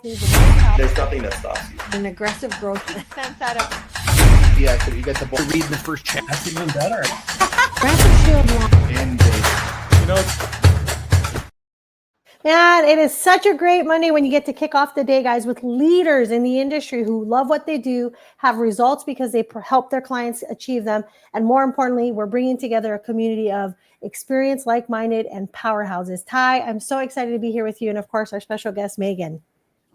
healthy, the most healthy, There's nothing that stops you. an aggressive growth sense out of Yeah, so you get the book to read in the first chapter. That's even better. Ransom Shield line. And You know, Man, it is such a great Monday when you get to kick off the day, guys, with leaders in the industry who love what they do, have results because they help their clients achieve them. And more importantly, we're bringing together a community of experienced, like-minded, and powerhouses. Ty, I'm so excited to be here with you. And of course, our special guest, Megan.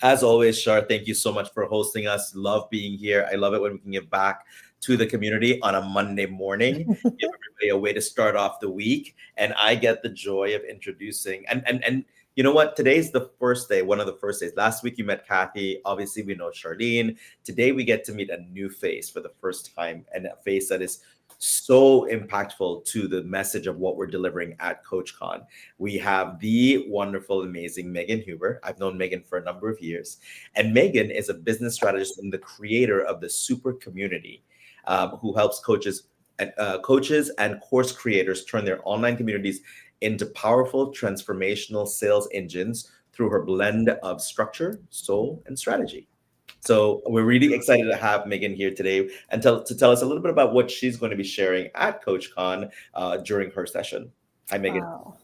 As always, Shar, thank you so much for hosting us. Love being here. I love it when we can give back to the community on a Monday morning, give everybody a way to start off the week. And I get the joy of introducing and you know what? Today's the first day, one of the first days. Last week you met Kathy. Obviously, we know Charlene. Today we get to meet a new face for the first time, and a face that is so impactful to the message of what we're delivering at CoachCon. We have the wonderful, amazing Megan Huber. I've known Megan for a number of years. And Megan is a business strategist and the creator of the Super Community, who helps coaches and course creators turn their online communities into powerful transformational sales engines through her blend of structure, soul, and strategy. So we're really excited to have Megan here today and to tell us a little bit about what she's going to be sharing at CoachCon during her session. Hi, Megan. Wow.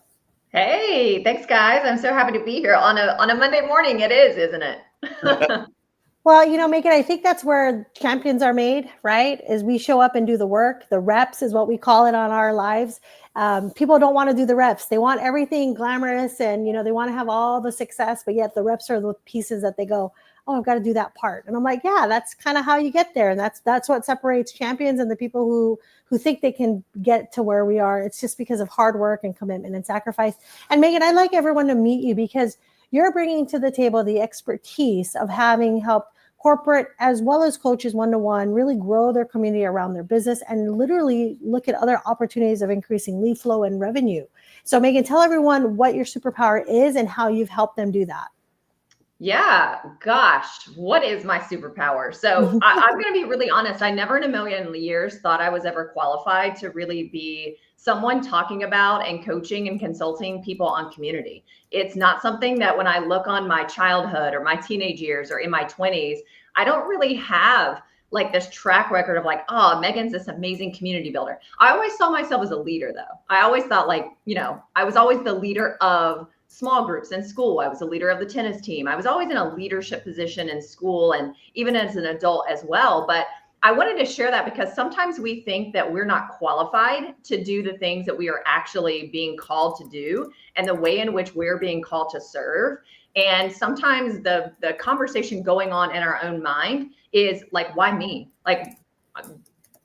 Hey, thanks, guys. I'm so happy to be here on a Monday morning. It is, isn't it? Well, you know, Megan, I think that's where champions are made, right? Is we show up and do the work. The reps is what we call it on our lives. People don't want to do the reps. They want everything glamorous and, you know, they want to have all the success, but yet the reps are the pieces that they go, oh, I've got to do that part. And I'm like, yeah, that's kind of how you get there. And that's what separates champions and the people who think they can get to where we are. It's just because of hard work and commitment and sacrifice. And Megan, I'd like everyone to meet you because you're bringing to the table the expertise of having helped corporate as well as coaches one-to-one really grow their community around their business and literally look at other opportunities of increasing lead flow and revenue. So Megan, tell everyone what your superpower is and how you've helped them do that. Yeah, gosh, what is my superpower? So I'm going to be really honest. I never in a million years thought I was ever qualified to really be someone talking about and coaching and consulting people on community. It's not something that when I look on my childhood or my teenage years or in my 20s, I don't really have like this track record of like, oh, Megan's this amazing community builder. I always saw myself as a leader though. I always thought like, you know, I was always the leader of small groups in school. I was a leader of the tennis team. I was always in a leadership position in school and even as an adult as well. But I wanted to share that because sometimes we think that we're not qualified to do the things that we are actually being called to do and the way in which we're being called to serve. And sometimes the conversation going on in our own mind is like, why me? Like,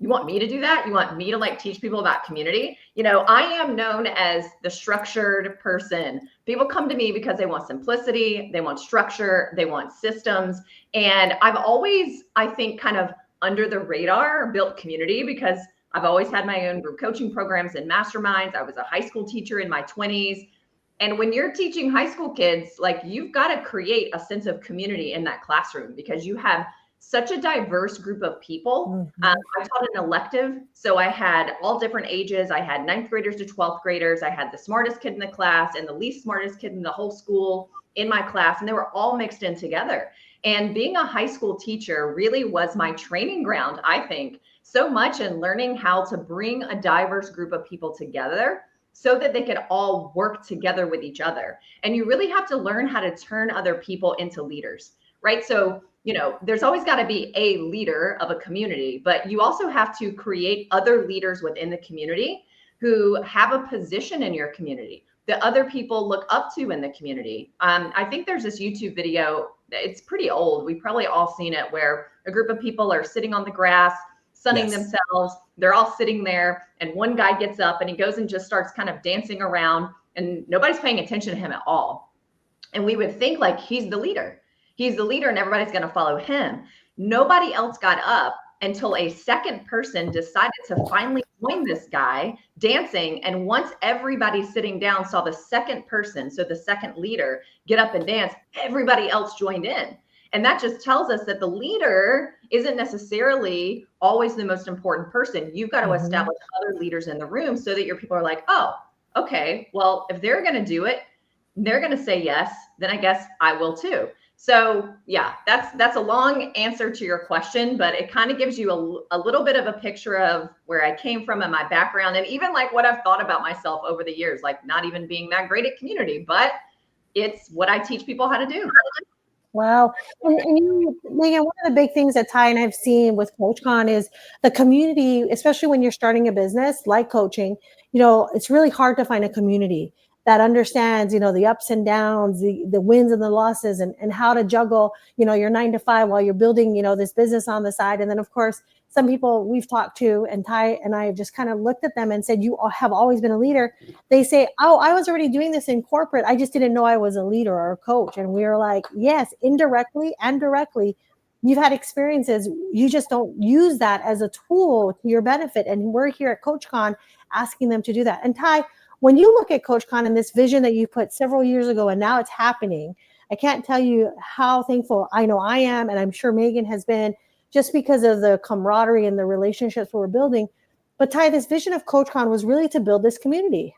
you want me to do that? You want me to like teach people about community? You know, I am known as the structured person. People come to me because they want simplicity, they want structure, they want systems. And I've always, I think, kind of under the radar built community because I've always had my own group coaching programs and masterminds. I was a high school teacher in my 20s. And when you're teaching high school kids, like you've got to create a sense of community in that classroom because you have such a diverse group of people. I taught an elective. So I had all different ages. I had 9th graders to 12th graders. I had the smartest kid in the class and the least smartest kid in the whole school in my class. And they were all mixed in together. And being a high school teacher really was my training ground, I think, so much in learning how to bring a diverse group of people together so that they could all work together with each other. And you really have to learn how to turn other people into leaders, right? So, you know, there's always got to be a leader of a community, but you also have to create other leaders within the community who have a position in your community that other people look up to in the community. I think there's this YouTube video. It's pretty old. We've probably all seen it where a group of people are sitting on the grass, sunning themselves. They're all sitting there and one guy gets up and he goes and just starts kind of dancing around and nobody's paying attention to him at all. And we would think like he's the leader. He's the leader and everybody's going to follow him. Nobody else got up until a second person decided to finally join this guy dancing. And once everybody sitting down saw the second person, so the second leader, get up and dance, everybody else joined in. And that just tells us that the leader isn't necessarily always the most important person. You've got to establish other leaders in the room so that your people are like, oh, okay, well, if they're going to do it, they're going to say yes, then I guess I will too. So yeah, that's a long answer to your question, but it kind of gives you a little bit of a picture of where I came from and my background, and even like what I've thought about myself over the years, like not even being that great at community, but it's what I teach people how to do. Wow. And you, Megan, one of the big things that Ty and I've seen with CoachCon is the community, especially when you're starting a business like coaching, it's really hard to find a community that understands, the ups and downs, the wins and the losses, and how to juggle, your 9 to 5 while you're building, this business on the side. And then of course, some people we've talked to, and Ty and I have just kind of looked at them and said, you have always been a leader. They say, oh, I was already doing this in corporate. I just didn't know I was a leader or a coach. And we were like, yes, indirectly and directly, you've had experiences. You just don't use that as a tool to your benefit. And we're here at CoachCon asking them to do that. And Ty, when you look at CoachCon and this vision that you put several years ago, and now it's happening, I can't tell you how thankful I know I am, and I'm sure Megan has been, just because of the camaraderie and the relationships we're building. But Ty, this vision of CoachCon was really to build this community.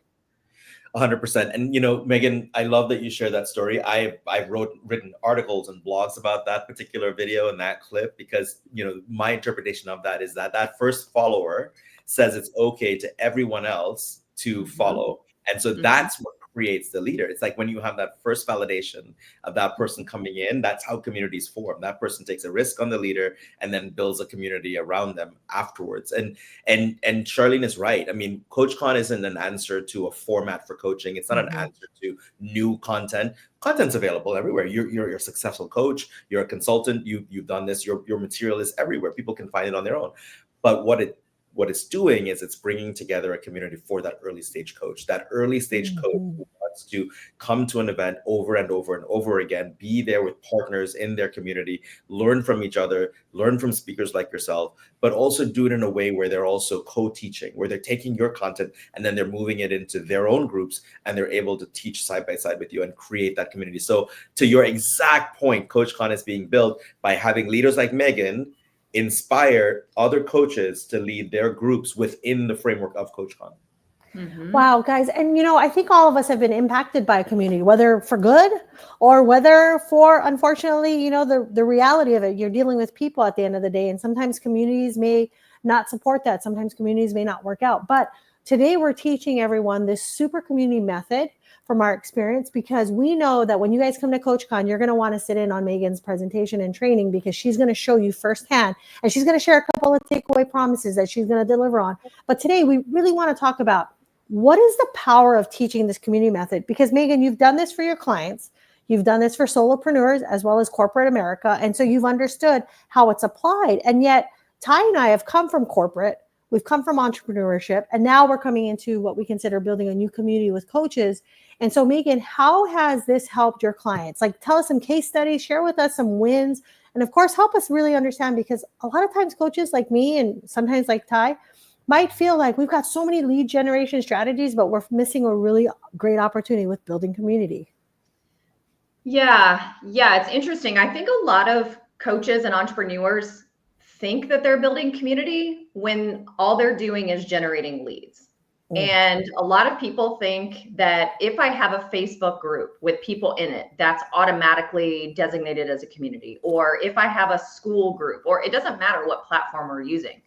100%. And, Megan, I love that you share that story. I've written articles and blogs about that particular video and that clip, because, my interpretation of that is that first follower says it's okay to everyone else to follow. And so that's what creates the leader. It's like when you have that first validation of that person coming in, that's how communities form. That person takes a risk on the leader and then builds a community around them afterwards. And Charlene is right. I mean, CoachCon isn't an answer to a format for coaching. It's not an answer to new content. Content's available everywhere. You're a successful coach. You're a consultant. You've done this. Your material is everywhere. People can find it on their own. But what it's doing is it's bringing together a community for that early stage coach. That early stage coach who wants to come to an event over and over and over again, be there with partners in their community, learn from each other, learn from speakers like yourself, but also do it in a way where they're also co-teaching, where they're taking your content and then they're moving it into their own groups, and they're able to teach side by side with you and create that community. So to your exact point, CoachCon is being built by having leaders like Megan inspire other coaches to lead their groups within the framework of CoachCon. Wow, guys. And, I think all of us have been impacted by a community, whether for good or whether for, unfortunately, the reality of it. You're dealing with people at the end of the day. And sometimes communities may not support that. Sometimes communities may not work out. But today we're teaching everyone this super community method from our experience, because we know that when you guys come to CoachCon, you're going to want to sit in on Megan's presentation and training, because she's going to show you firsthand, and she's going to share a couple of takeaway promises that she's going to deliver on. But today we really want to talk about what is the power of teaching this community method, because Megan, you've done this for your clients. You've done this for solopreneurs as well as corporate America. And so you've understood how it's applied. And yet Ty and I have come from corporate. We've come from entrepreneurship, and now we're coming into what we consider building a new community with coaches. And so, Megan, how has this helped your clients? Like, tell us some case studies, share with us some wins, and of course, help us really understand, because a lot of times coaches like me and sometimes like Ty might feel like we've got so many lead generation strategies, but we're missing a really great opportunity with building community. Yeah, it's interesting. I think a lot of coaches and entrepreneurs think that they're building community when all they're doing is generating leads. And a lot of people think that if I have a Facebook group with people in it, that's automatically designated as a community. Or if I have a school group, or it doesn't matter what platform we're using.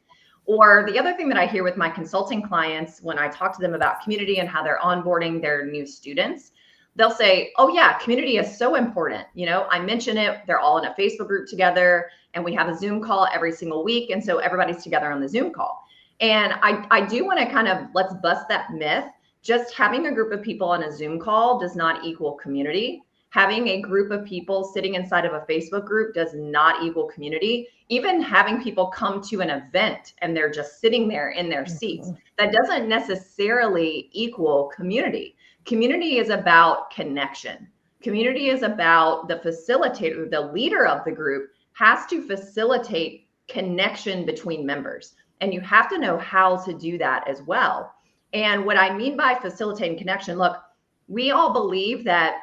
Or the other thing that I hear with my consulting clients when I talk to them about community and how they're onboarding their new students, they'll say, oh yeah, community is so important. I mention it, they're all in a Facebook group together, and we have a Zoom call every single week. And so everybody's together on the Zoom call. And I do want to kind of, let's bust that myth. Just having a group of people on a Zoom call does not equal community. Having a group of people sitting inside of a Facebook group does not equal community. Even having people come to an event and they're just sitting there in their seats, that doesn't necessarily equal community. Community is about connection. Community is about the facilitator, the leader of the group has to facilitate connection between members. And you have to know how to do that as well. And what I mean by facilitating connection, look, we all believe that,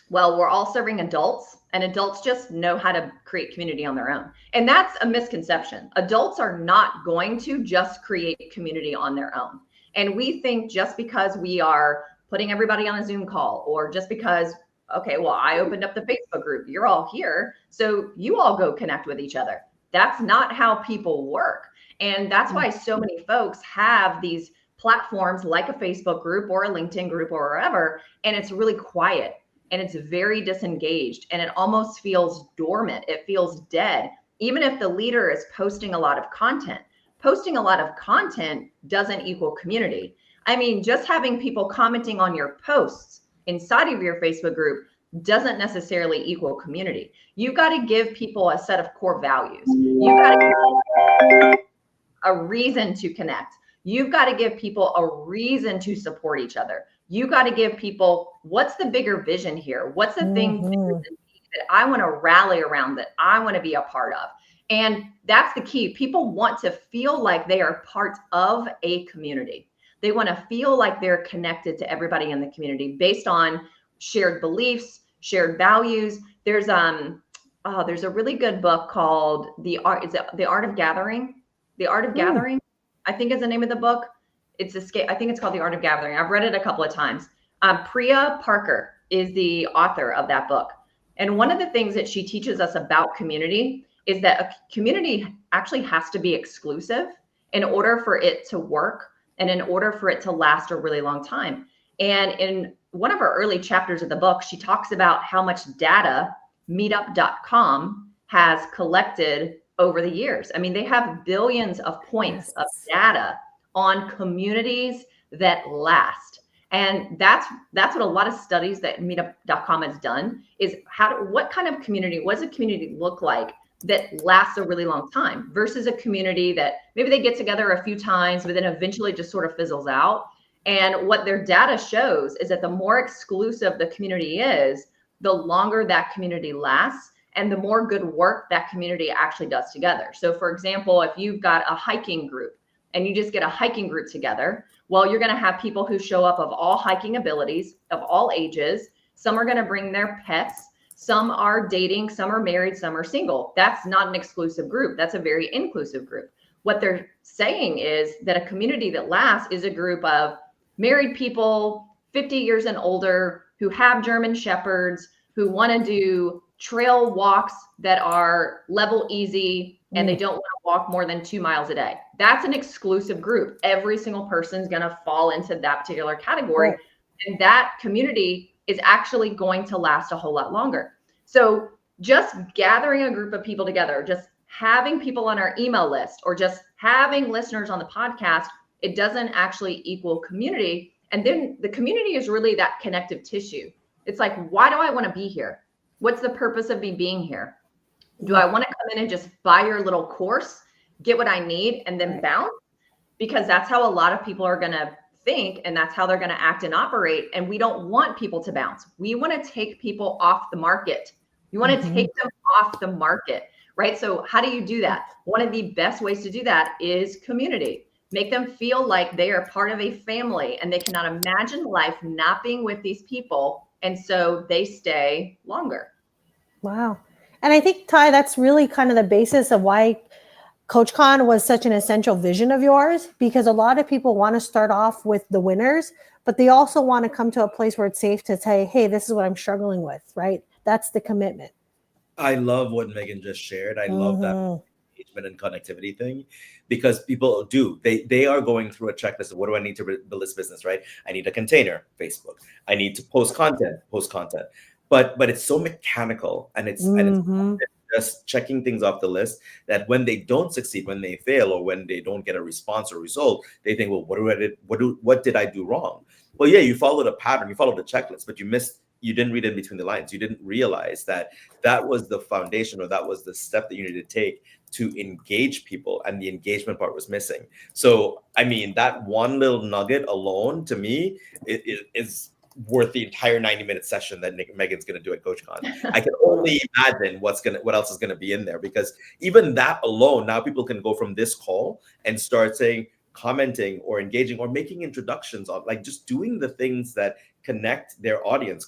well, we're all serving adults, and adults just know how to create community on their own. And that's a misconception. Adults are not going to just create community on their own. And we think just because we are putting everybody on a Zoom call, or just because Okay, well, I opened up the Facebook group. You're all here. So you all go connect with each other. That's not how people work. And that's why so many folks have these platforms like a Facebook group or a LinkedIn group or wherever, and it's really quiet and it's very disengaged and it almost feels dormant. It feels dead. Even if the leader is posting a lot of content doesn't equal community. I mean, just having people commenting on your posts inside of your Facebook group doesn't necessarily equal community. You got to give people a set of core values. You got to give a reason to connect. You've got to give people a reason to support each other. You got to give people, what's the bigger vision here? What's the thing that I want to rally around, that I want to be a part of? And that's the key. People want to feel like they are part of a community. They want to feel like they're connected to everybody in the community based on shared beliefs, shared values. There's a really good book called The Art of Gathering. The Art of Gathering, I think is the name of the book. I think it's called The Art of Gathering. I've read it a couple of times. Priya Parker is the author of that book. And one of the things that she teaches us about community is that a community actually has to be exclusive in order for it to work and in order for it to last a really long time. And in one of our early chapters of the book, she talks about how much data Meetup.com has collected over the years. I mean, they have billions of points of data on communities that last. And that's what a lot of studies that Meetup.com has done is what kind of community, what does a community look like that lasts a really long time versus a community that maybe they get together a few times, but then eventually just sort of fizzles out. And what their data shows is that the more exclusive the community is, the longer that community lasts and the more good work that community actually does together. So for example, if you've got a hiking group and you just get a hiking group together, well, you're going to have people who show up of all hiking abilities, of all ages. Some are going to bring their pets. Some are dating, some are married, some are single. That's not an exclusive group. That's a very inclusive group. What they're saying is that a community that lasts is a group of married people, 50 years and older, who have German Shepherds, who want to do trail walks that are level easy, and they don't want to walk more than 2 miles a day. That's an exclusive group. Every single person's going to fall into that particular category. Right. And that community is actually going to last a whole lot longer. So just gathering a group of people together, just having people on our email list, or just having listeners on the podcast, it doesn't actually equal community. And then the community is really that connective tissue. It's like, why do I want to be here? What's the purpose of me being here? Do I want to come in and just buy your little course, get what I need, and then bounce? Because that's how a lot of people are going to think, and that's how they're going to act and operate. And we don't want people to bounce. We want to take people off the market. You want to take them off the market, right? So how do you do that? One of the best ways to do that is community. Make them feel like they are part of a family and they cannot imagine life not being with these people. And so they stay longer. Wow. And I think, Ty, that's really kind of the basis of why CoachCon was such an essential vision of yours, because a lot of people want to start off with the winners, but they also want to come to a place where it's safe to say, hey, this is what I'm struggling with, right? That's the commitment. I love what Megan just shared. I love that engagement and connectivity thing, because people do, they are going through a checklist of what do I need to build this business, right? I need a container, Facebook. I need to post content. But it's so mechanical, and it's just checking things off the list that when they don't succeed, when they fail, or when they don't get a response or result, they think, well, what did I do wrong? Well, yeah, you followed a pattern, you followed the checklist, but you didn't read in between the lines. You didn't realize that was the foundation, or that was the step that you needed to take to engage people, and the engagement part was missing. So, I mean, that one little nugget alone, to me, is worth the entire 90-minute session that Megan's going to do at CoachCon. I can only imagine what else is going to be in there, because even that alone, now people can go from this call and start saying, commenting or engaging or making introductions on, like, just doing the things that connect their audience,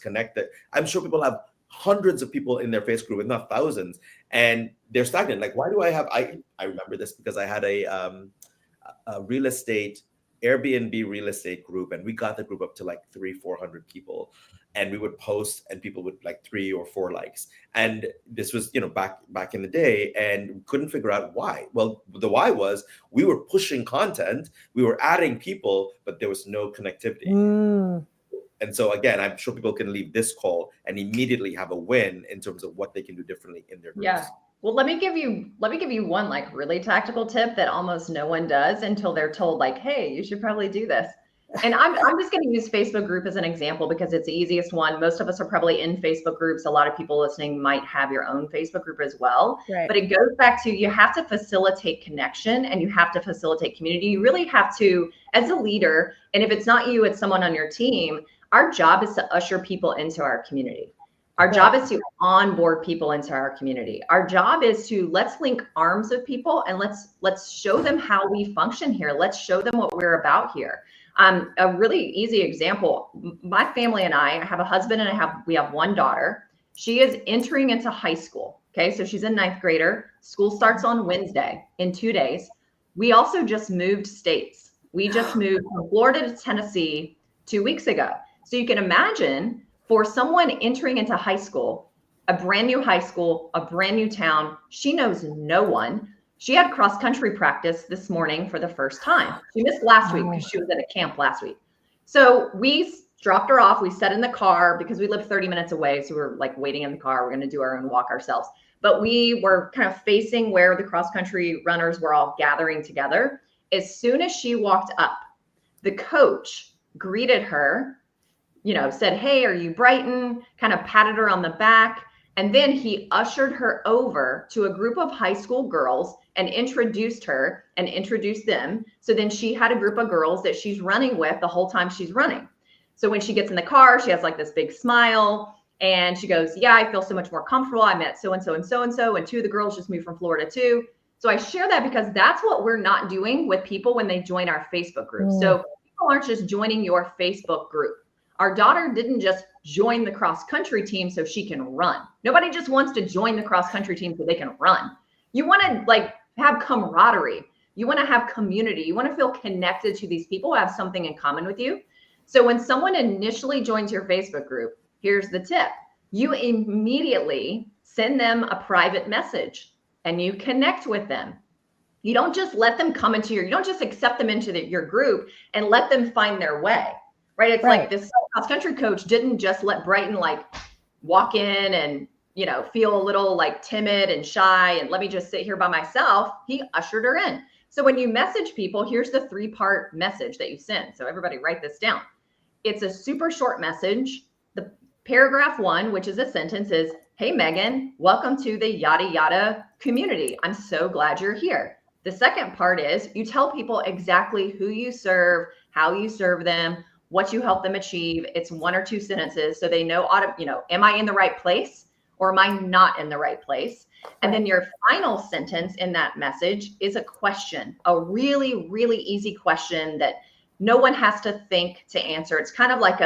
I'm sure people have hundreds of people in their Facebook group, if not thousands, and they're stagnant. Like, why do I remember this because I had a Airbnb real estate group, and we got the group up to like 300-400 people. and we would post and people would like 3 or 4 likes. And this was, back in the day, and couldn't figure out why. Well, the why was we were pushing content, we were adding people, but there was no connectivity. And so again, I'm sure people can leave this call and immediately have a win in terms of what they can do differently in their groups. Yeah. Well, let me give you one like really tactical tip that almost no one does until they're told like, hey, you should probably do this. And I'm just going to use Facebook group as an example because it's the easiest one. Most of us are probably in Facebook groups. A lot of people listening might have your own Facebook group as well. Right. But it goes back to, you have to facilitate connection and you have to facilitate community. You really have to, as a leader, and if it's not you, it's someone on your team, our job is to usher people into our community. Our job is to onboard people into our community. Our job is to let's link arms with people and let's show them how we function here. Let's show them what we're about here. A really easy example, my family and I have a husband and we have one daughter. She is entering into high school. Okay, so she's a 9th grader. School starts on Wednesday in 2 days. We also just moved states. We just moved from Florida to Tennessee 2 weeks ago. So you can imagine, for someone entering into high school, a brand new high school, a brand new town, she knows no one. She had cross country practice this morning for the first time. She missed last week because she was at a camp last week. So we dropped her off. We sat in the car because we live 30 minutes away. So we're like waiting in the car. We're going to do our own walk ourselves. But we were kind of facing where the cross country runners were all gathering together. As soon as she walked up, the coach greeted her, said, hey, are you Brighton? Kind of patted her on the back. And then he ushered her over to a group of high school girls and introduced her and introduced them. So then she had a group of girls that she's running with the whole time she's running. So when she gets in the car, she has like this big smile and she goes, yeah, I feel so much more comfortable. I met so-and-so and so-and-so, and 2 of the girls just moved from Florida too. So I share that because that's what we're not doing with people when they join our Facebook group. So people aren't just joining your Facebook group. Our daughter didn't just join the cross country team so she can run. Nobody just wants to join the cross country team so they can run. You want to like have camaraderie. You want to have community. You want to feel connected to these people who have something in common with you. So when someone initially joins your Facebook group, here's the tip. You immediately send them a private message and you connect with them. You don't just let them come into you don't just accept them into your group and let them find their way. Right. It's like this cross country coach didn't just let Brighton like walk in and, feel a little like timid and shy and let me just sit here by myself. He ushered her in. So when you message people, here's the 3-part message that you send. So everybody write this down. It's a super short message. The paragraph 1, which is a sentence, is, hey, Megan, welcome to the yada yada community. I'm so glad you're here. The second part is you tell people exactly who you serve, how you serve them, what you help them achieve. It's 1 or 2 sentences. So they know, am I in the right place or am I not in the right place? And then your final sentence in that message is a question, a really, really easy question that no one has to think to answer. It's kind of like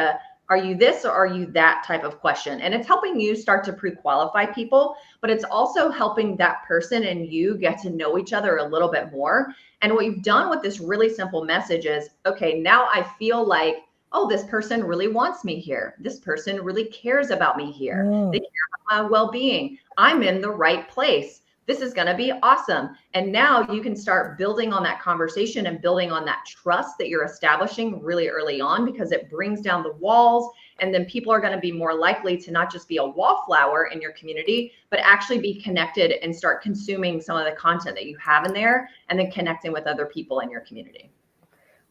are you this or are you that type of question? And it's helping you start to pre-qualify people, but it's also helping that person and you get to know each other a little bit more. And what you've done with this really simple message is, okay, now I feel like, oh, this person really wants me here. This person really cares about me here. They care about my well-being. I'm in the right place. This is going to be awesome. And now you can start building on that conversation and building on that trust that you're establishing really early on, because it brings down the walls. And then people are going to be more likely to not just be a wallflower in your community, but actually be connected and start consuming some of the content that you have in there and then connecting with other people in your community.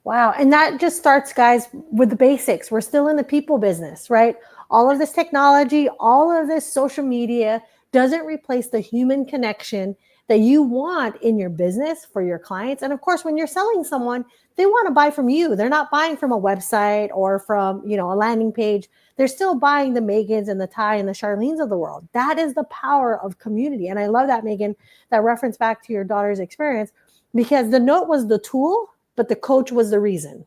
Wow. And that just starts, guys, with the basics. We're still in the people business, right? All of this technology, all of this social media doesn't replace the human connection that you want in your business for your clients. And of course, when you're selling someone, they want to buy from you. They're not buying from a website or from, a landing page. They're still buying the Megans and the Ty and the Charlene's of the world. That is the power of community. And I love that, Megan, that reference back to your daughter's experience, because the note was the tool, but the coach was the reason.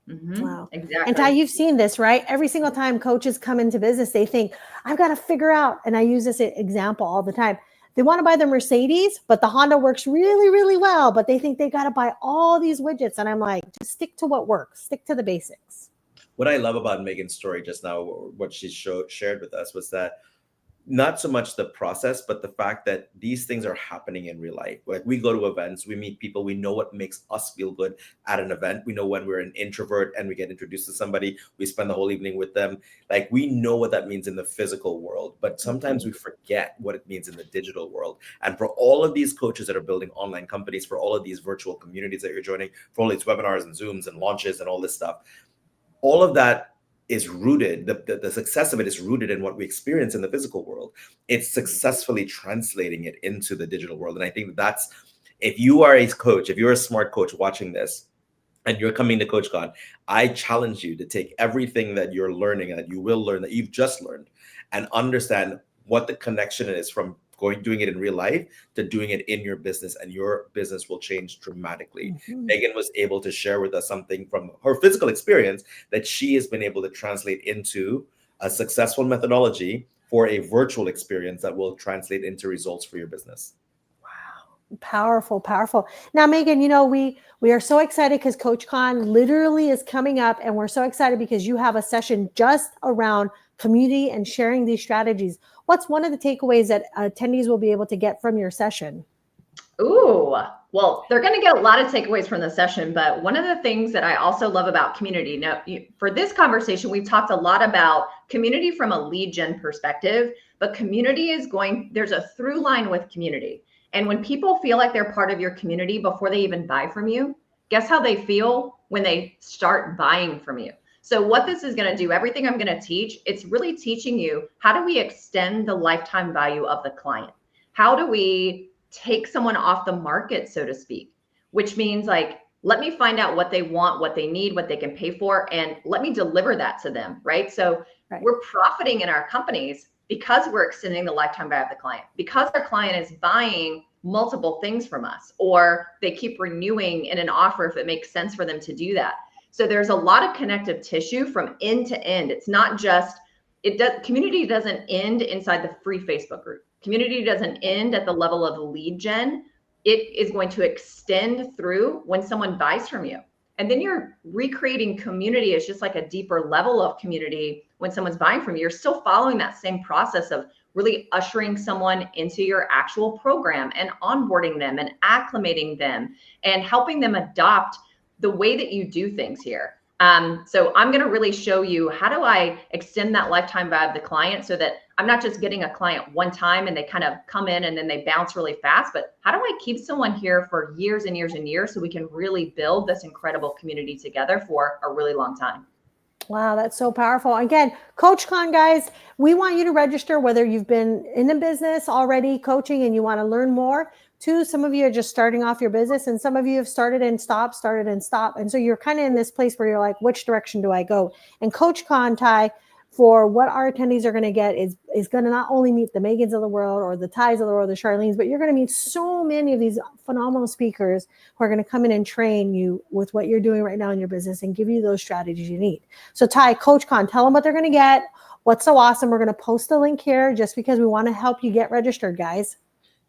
Wow. Exactly. And Ty, you've seen this, right? Every single time coaches come into business, they think, I've got to figure out, and I use this example all the time. They want to buy the Mercedes, but the Honda works really, really well, but they think they got to buy all these widgets. And I'm like, just stick to what works. Stick to the basics. What I love about Megan's story just now, what she shared with us, was that not so much the process, but the fact that these things are happening in real life. Like, we go to events, we meet people, we know what makes us feel good at an event. We know when we're an introvert and we get introduced to somebody, we spend the whole evening with them. Like, we know what that means in the physical world, but sometimes we forget what it means in the digital world. And for all of these coaches that are building online companies, for all of these virtual communities that you're joining, for all these webinars and Zooms and launches and all this stuff, all of that is rooted, the success of it is rooted in what we experience in the physical world. It's successfully translating it into the digital world. And I think that's, if you are a coach, if you're a smart coach watching this and you're coming to CoachCon, I challenge you to take everything that you're learning and that you will learn, that you've just learned, and understand what the connection is from doing it in real life to doing it in your business, and your business will change dramatically. Megan was able to share with us something from her physical experience that she has been able to translate into a successful methodology for a virtual experience that will translate into results for your business. Powerful, powerful. Now, Megan, you know, we are so excited because CoachCon literally is coming up, and we're so excited because you have a session just around community and sharing these strategies. What's one of the takeaways that attendees will be able to get from your session? Ooh, well, they're going to get a lot of takeaways from the session, but one of the things that I also love about community, now for this conversation, we've talked a lot about community from a lead gen perspective, but community is there's a through line with community. And when people feel like they're part of your community before they even buy from you, guess how they feel when they start buying from you? So what this is going to do, everything I'm going to teach, it's really teaching you, how do we extend the lifetime value of the client? How do we take someone off the market, so to speak? Which means, like, let me find out what they want, what they need, what they can pay for, and let me deliver that to them, right? So we're profiting in our companies because we're extending the lifetime value of the client, because our client is buying multiple things from us, or they keep renewing in an offer if it makes sense for them to do that. So there's a lot of connective tissue from end to end. It's not just, community doesn't end inside the free Facebook group. Community doesn't end at the level of lead gen. It is going to extend through when someone buys from you. And then you're recreating community as just like a deeper level of community when someone's buying from you. You're still following that same process of really ushering someone into your actual program and onboarding them and acclimating them and helping them adopt the way that you do things here. So I'm going to really show you, how do I extend that lifetime value of the client so that I'm not just getting a client one time and they kind of come in and then they bounce really fast, but how do I keep someone here for years and years and years so we can really build this incredible community together for a really long time? Wow, that's so powerful. Again, CoachCon, guys, we want you to register, whether you've been in a business already coaching and you want to learn more. Some of you are just starting off your business, and some of you have started and stopped. And so you're kind of in this place where you're like, which direction do I go? And CoachCon, Ty, for what our attendees are going to get is going to not only meet the Megans of the world or the Tys of the world, the Charlene's, but you're going to meet so many of these phenomenal speakers who are going to come in and train you with what you're doing right now in your business and give you those strategies you need. So Ty, CoachCon, tell them what they're going to get. What's so awesome? We're going to post the link here just because we want to help you get registered, guys.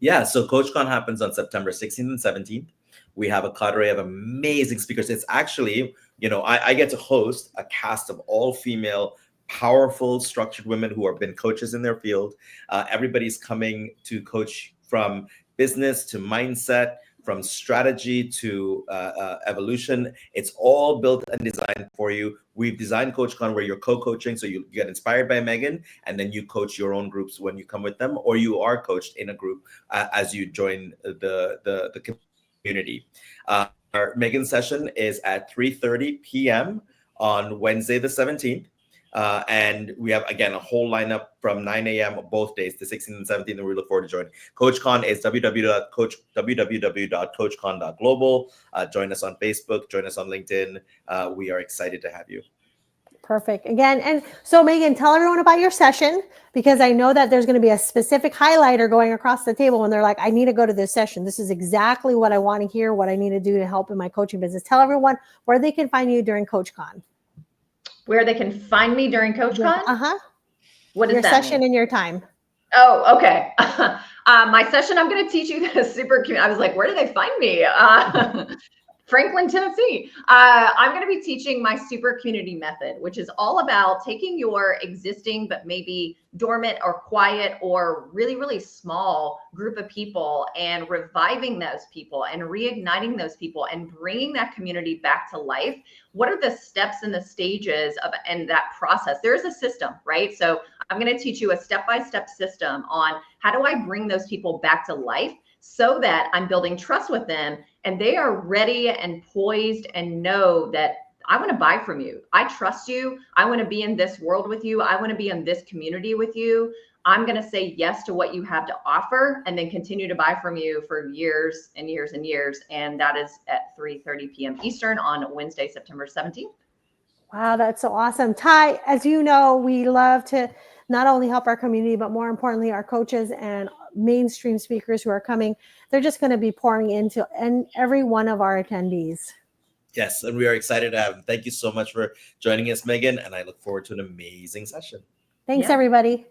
Yeah, so CoachCon happens on September 16th and 17th. We have a cadre of amazing speakers. It's actually, I get to host a cast of all female, powerful, structured women who have been coaches in their field. Everybody's coming to coach from business to mindset, from strategy to evolution. It's all built and designed for you. We've designed CoachCon where you're co-coaching, so you get inspired by Megan, and then you coach your own groups when you come with them, or you are coached in a group as you join the community. Our Megan session is at 3:30 p.m. on Wednesday the 17th. And we have, again, a whole lineup from 9 a.m. both days, the 16th and 17th, and we look forward to joining. CoachCon is www.coachcon.global. Join us on Facebook, join us on LinkedIn. We are excited to have you. Perfect. Again, and so Megan, tell everyone about your session, because I know that there's going to be a specific highlighter going across the table when they're like, I need to go to this session. This is exactly what I want to hear, what I need to do to help in my coaching business. Tell everyone where they can find you during CoachCon. Where they can find me during CoachCon? What is your that session mean? and your time? Oh, okay. My session, I'm going to teach you the super cute. I was like, where do they find me? Franklin, Tennessee. I'm going to be teaching my super community method, which is all about taking your existing, but maybe dormant or quiet or really, really small group of people and reviving those people and reigniting those people and bringing that community back to life. What are the steps and the stages of and that process? There's a system, right? So I'm going to teach you a step-by-step system on how do I bring those people back to life so that I'm building trust with them and they are ready and poised and know that I want to buy from you. I trust you. I want to be in this world with you. I want to be in this community with you. I'm going to say yes to what you have to offer and then continue to buy from you for years and years and years. And that is at 3:30 p.m. Eastern on Wednesday, September 17th. Wow, that's so awesome. Ty, as you know, we love to not only help our community, but more importantly, our coaches and mainstream speakers who are coming. They're just going to be pouring into every one of our attendees. Yes, and we are excited to have him. Thank you so much for joining us, Megan, and I look forward to an amazing session. Thanks, everybody.